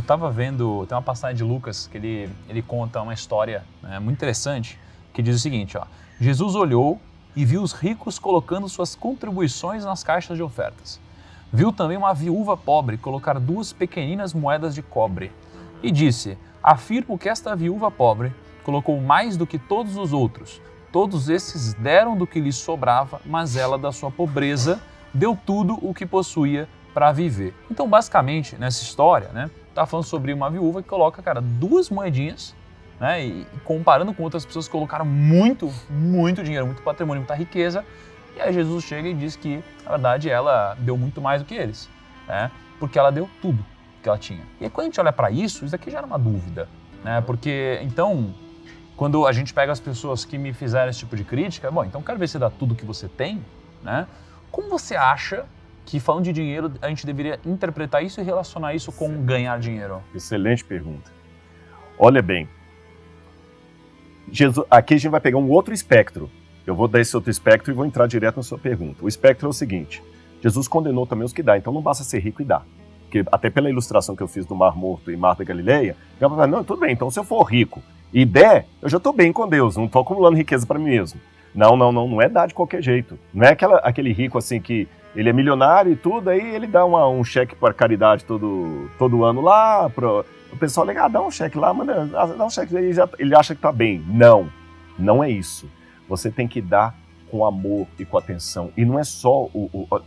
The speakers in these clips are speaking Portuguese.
tava vendo, tem uma passagem de Lucas que ele conta uma história, né, muito interessante, que diz o seguinte, ó: Jesus olhou e viu os ricos colocando suas contribuições nas caixas de ofertas. Viu também uma viúva pobre colocar 2 pequeninas moedas de cobre e disse: afirmo que esta viúva pobre colocou mais do que todos os outros. Todos esses deram do que lhes sobrava, mas ela, da sua pobreza, deu tudo o que possuía para viver. Então, basicamente, nessa história, né, tá falando sobre uma viúva que coloca, 2 moedinhas, né, e comparando com outras pessoas que colocaram muito dinheiro, muito patrimônio, muita riqueza, e aí Jesus chega e diz que, na verdade, ela deu muito mais do que eles, né, porque ela deu tudo que ela tinha. E aí, quando a gente olha para isso daqui já era uma dúvida, né, porque, então, quando a gente pega as pessoas que me fizeram esse tipo de crítica, bom, então quero ver se dá tudo que você tem, né, como você acha que, falando de dinheiro, a gente deveria interpretar isso e relacionar isso com ganhar dinheiro? Excelente pergunta. Olha bem, Jesus, aqui a gente vai pegar um outro espectro. Eu vou dar esse outro espectro e vou entrar direto na sua pergunta. O espectro é o seguinte: Jesus condenou também os que dá, então não basta ser rico e dar. Porque até pela ilustração que eu fiz do Mar Morto e Mar da Galileia, eu falei, não, tudo bem, então se eu for rico e der, eu já estou bem com Deus, não estou acumulando riqueza para mim mesmo. Não é dar de qualquer jeito. Não é aquele rico assim que ele é milionário e tudo, aí ele dá um cheque para caridade todo ano lá, o pessoal liga, dá um cheque lá, dá um cheque, ele acha que tá bem. Não é isso. Você tem que dar com amor e com atenção. E não é só,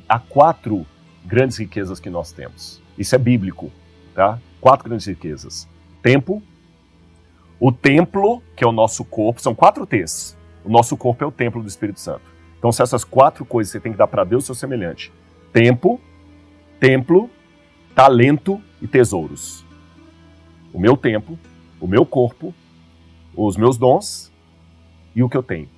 há 4 grandes riquezas que nós temos. Isso é bíblico, tá? 4 grandes riquezas. Tempo, o templo, que é o nosso corpo, são 4 T's. O nosso corpo é o templo do Espírito Santo. Então, se essas 4 coisas você tem que dar para Deus, seu semelhante: tempo, templo, talento e tesouros. O meu tempo, o meu corpo, os meus dons e o que eu tenho.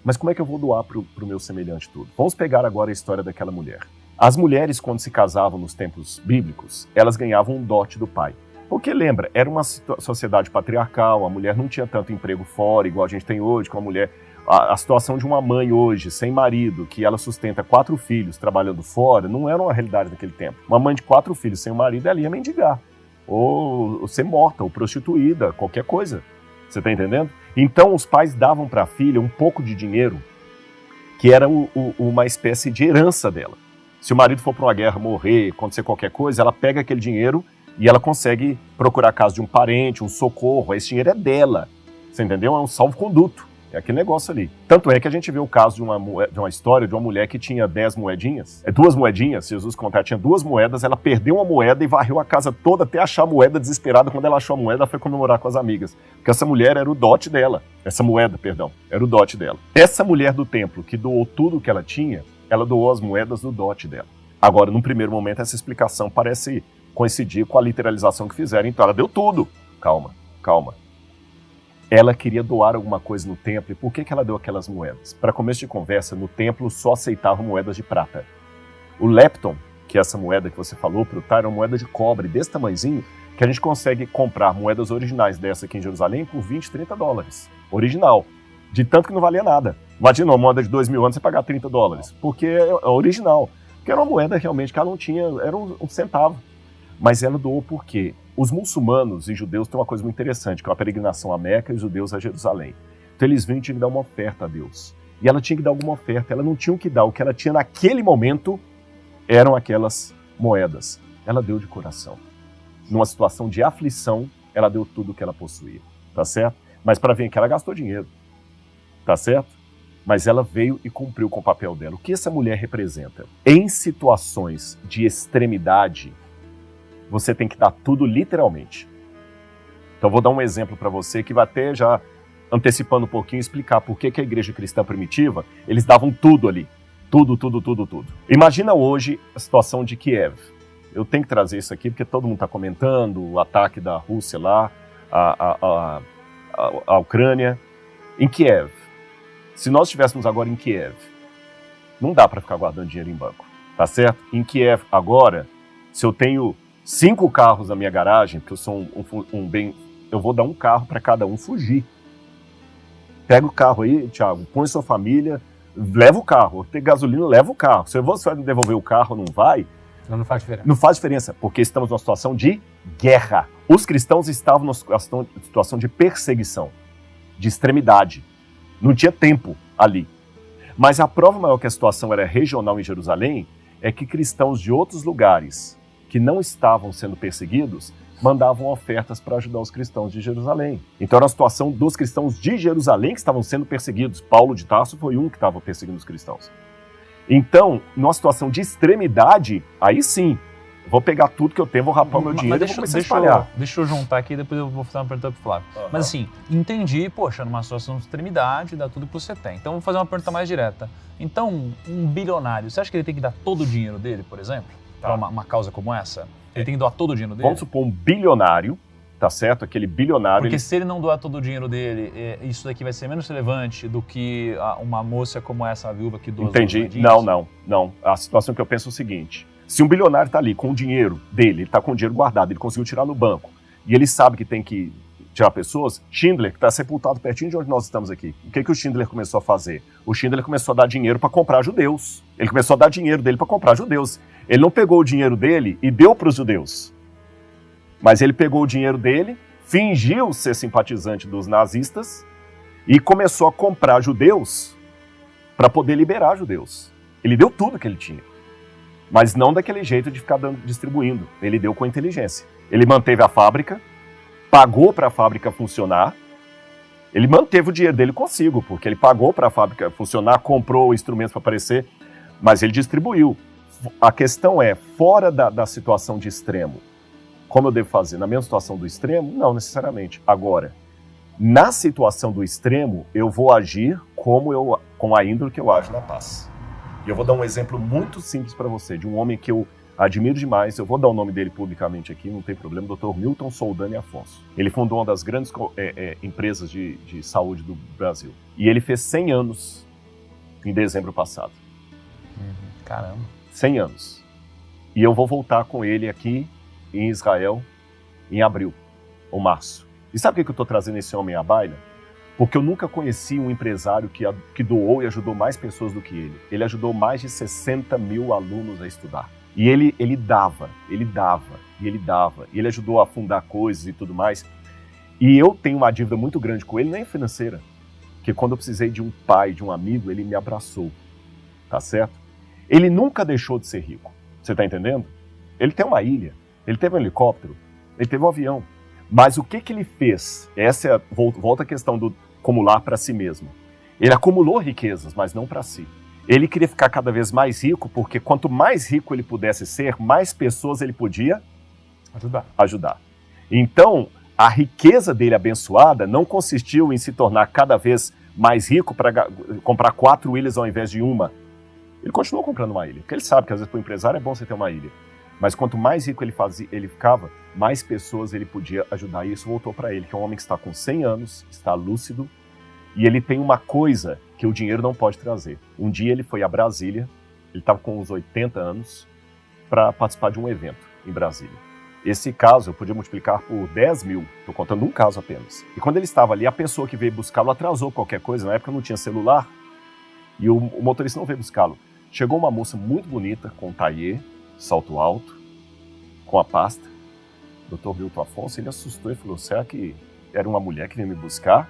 Mas como é que eu vou doar para o meu semelhante tudo? Vamos pegar agora a história daquela mulher. As mulheres, quando se casavam nos tempos bíblicos, elas ganhavam um dote do pai. Porque lembra, era uma sociedade patriarcal, a mulher não tinha tanto emprego fora, igual a gente tem hoje, com a mulher. A situação de uma mãe hoje, sem marido, que ela sustenta 4 filhos trabalhando fora, não era uma realidade naquele tempo. Uma mãe de 4 filhos sem marido, ela ia mendigar, ou ser morta, ou prostituída, qualquer coisa. Você está entendendo? Então os pais davam para a filha um pouco de dinheiro, que era uma espécie de herança dela. Se o marido for para uma guerra, morrer, acontecer qualquer coisa, ela pega aquele dinheiro e ela consegue procurar a casa de um parente, um socorro. Esse dinheiro é dela, você entendeu? É um salvo-conduto. É aquele negócio ali. Tanto é que a gente vê o caso de uma história de uma mulher que tinha 10 moedinhas. 2 moedinhas, se Jesus contar, tinha 2 moedas, ela perdeu uma moeda e varreu a casa toda até achar a moeda. Desesperada, quando ela achou a moeda, ela foi comemorar com as amigas. Porque essa mulher era o dote dela. Essa moeda, perdão, era o dote dela. Essa mulher do templo, que doou tudo que ela tinha, ela doou as moedas do dote dela. Agora, num primeiro momento, essa explicação parece coincidir com a literalização que fizeram. Então, ela deu tudo. Calma. Ela queria doar alguma coisa no templo. E por que ela deu aquelas moedas? Para começo de conversa, no templo só aceitavam moedas de prata. O lepton, que é essa moeda que você falou, Prutar, era uma moeda de cobre desse tamanhozinho, que a gente consegue comprar moedas originais dessa aqui em Jerusalém por 20, 30 dólares. Original. De tanto que não valia nada. Imagina uma moeda de 2.000 anos você pagar 30 dólares. Porque é original. Porque era uma moeda realmente que ela não tinha, era um centavo. Mas ela doou por quê? Os muçulmanos e judeus têm uma coisa muito interessante, que é a peregrinação a Meca e os judeus a Jerusalém. Então eles vinham e tinham que dar uma oferta a Deus. E ela tinha que dar alguma oferta, ela não tinha o que dar. O que ela tinha naquele momento eram aquelas moedas. Ela deu de coração. Numa situação de aflição, ela deu tudo o que ela possuía. Tá certo? Mas para vir aqui, ela gastou dinheiro. Tá certo? Mas ela veio e cumpriu com o papel dela. O que essa mulher representa? Em situações de extremidade, você tem que dar tudo literalmente. Então vou dar um exemplo para você que vai até já antecipando um pouquinho explicar por que a igreja cristã primitiva, eles davam tudo ali. Tudo. Imagina hoje a situação de Kiev. Eu tenho que trazer isso aqui porque todo mundo está comentando o ataque da Rússia lá, a Ucrânia. Em Kiev. Se nós estivéssemos agora em Kiev, não dá para ficar guardando dinheiro em banco, tá certo? Em Kiev agora, se eu tenho 5 carros na minha garagem, porque eu sou eu vou dar um carro para cada um fugir. Pega o carro aí, Thiago, põe sua família, leva o carro. Tem gasolina, leva o carro. Se você vai devolver o carro, não vai. Não faz diferença. Não faz diferença, porque estamos numa situação de guerra. Os cristãos estavam numa situação de perseguição, de extremidade. Não tinha tempo ali. Mas a prova maior que a situação era regional em Jerusalém é que cristãos de outros lugares que não estavam sendo perseguidos mandavam ofertas para ajudar os cristãos de Jerusalém. Então era a situação dos cristãos de Jerusalém que estavam sendo perseguidos. Paulo de Tarso foi um que estava perseguindo os cristãos. Então, numa situação de extremidade, aí sim, vou pegar tudo que eu tenho, vou rapar o meu dinheiro e vou começar a espalhar. Deixa eu juntar aqui, depois eu vou fazer uma pergunta pro Flávio. Mas assim, entendi, poxa, numa situação de extremidade, dá tudo que você tem. Então, vou fazer uma pergunta mais direta. Então, um bilionário, você acha que ele tem que dar todo o dinheiro dele, por exemplo, para uma causa como essa? Ele tem que doar todo o dinheiro dele? Vamos supor um bilionário, tá certo? Aquele bilionário... Porque se ele não doar todo o dinheiro dele, isso daqui vai ser menos relevante do que uma moça como essa, a viúva que doa. Entendi. Não. A situação que eu penso é o seguinte. Se um bilionário está ali com o dinheiro dele, ele está com o dinheiro guardado, ele conseguiu tirar no banco, e ele sabe que tem que tirar pessoas, Schindler, que está sepultado pertinho de onde nós estamos aqui, o que o Schindler começou a fazer? O Schindler começou a dar dinheiro para comprar judeus. Ele começou a dar dinheiro dele para comprar judeus. Ele não pegou o dinheiro dele e deu para os judeus. Mas ele pegou o dinheiro dele, fingiu ser simpatizante dos nazistas e começou a comprar judeus para poder liberar judeus. Ele deu tudo que ele tinha. Mas não daquele jeito de ficar distribuindo. Ele deu com inteligência. Ele manteve a fábrica, pagou para a fábrica funcionar. Ele manteve o dinheiro dele consigo, porque ele pagou para a fábrica funcionar, comprou instrumentos para aparecer, mas ele distribuiu. A questão é, fora da situação de extremo, como eu devo fazer? Na mesma situação do extremo? Não necessariamente. Agora, na situação do extremo, eu vou agir com a índole que eu ajo na paz. E eu vou dar um exemplo muito simples para você, de um homem que eu admiro demais. Eu vou dar o nome dele publicamente aqui, não tem problema, Dr. Milton Soldani Afonso. Ele fundou uma das grandes empresas de saúde do Brasil. E ele fez 100 anos em dezembro passado. Caramba. 100 anos. E eu vou voltar com ele aqui em Israel em abril ou março. E sabe por que eu estou trazendo esse homem à baila? Porque eu nunca conheci um empresário que doou e ajudou mais pessoas do que ele. Ele ajudou mais de 60 mil alunos a estudar. E ele dava. E ele ajudou a fundar coisas e tudo mais. E eu tenho uma dívida muito grande com ele, nem financeira. Porque quando eu precisei de um pai, de um amigo, ele me abraçou. Tá certo? Ele nunca deixou de ser rico. Você tá entendendo? Ele tem uma ilha. Ele teve um helicóptero. Ele teve um avião. Mas o que ele fez? Essa é volta à questão do acumular para si mesmo. Ele acumulou riquezas, mas não para si. Ele queria ficar cada vez mais rico, porque quanto mais rico ele pudesse ser, mais pessoas ele podia ajudar. Então, a riqueza dele abençoada não consistiu em se tornar cada vez mais rico para comprar 4 ilhas ao invés de uma. Ele continuou comprando uma ilha, porque ele sabe que às vezes para o empresário é bom você ter uma ilha. Mas quanto mais rico ele ficava, mais pessoas ele podia ajudar. E isso voltou para ele, que é um homem que está com 100 anos, está lúcido, e ele tem uma coisa que o dinheiro não pode trazer. Um dia ele foi a Brasília, ele estava com uns 80 anos, para participar de um evento em Brasília. Esse caso eu podia multiplicar por 10 mil, estou contando um caso apenas. E quando ele estava ali, a pessoa que veio buscá-lo atrasou qualquer coisa, na época não tinha celular, e o motorista não veio buscá-lo. Chegou uma moça muito bonita, com um taillé, salto alto, com a pasta, Dr. Milton Afonso. Ele assustou e falou, será que era uma mulher que veio me buscar?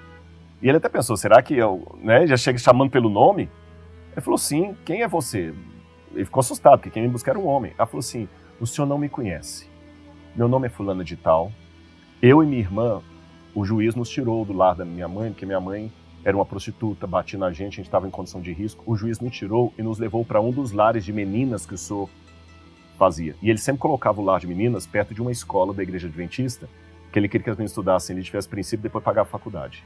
E ele até pensou, será que eu, já chega chamando pelo nome? Ele falou, sim, quem é você? Ele ficou assustado, porque quem me buscar era um homem. Ela falou assim, o senhor não me conhece. Meu nome é fulana de tal. Eu e minha irmã, o juiz nos tirou do lar da minha mãe, porque minha mãe era uma prostituta, batia na gente, a gente estava em condição de risco. O juiz nos tirou e nos levou para um dos lares de meninas que o senhor fazia. E ele sempre colocava o lar de meninas perto de uma escola da igreja adventista, que ele queria que as meninas estudassem, ele tivesse princípio e depois pagava a faculdade.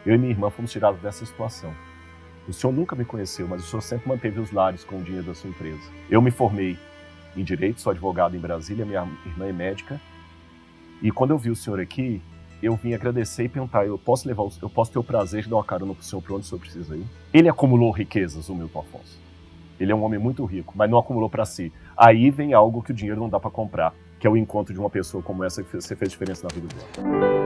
Eu e minha irmã fomos tirados dessa situação. O senhor nunca me conheceu, mas o senhor sempre manteve os lares com o dinheiro da sua empresa. Eu me formei em Direito, sou advogado em Brasília, minha irmã é médica. E quando eu vi o senhor aqui, eu vim agradecer e perguntar, eu posso ter o prazer de dar uma carona para o senhor para onde o senhor precisa ir? Ele acumulou riquezas, o Milton Afonso. Ele é um homem muito rico, mas não acumulou para si. Aí vem algo que o dinheiro não dá para comprar, que é o encontro de uma pessoa como essa que você fez diferença na vida dela.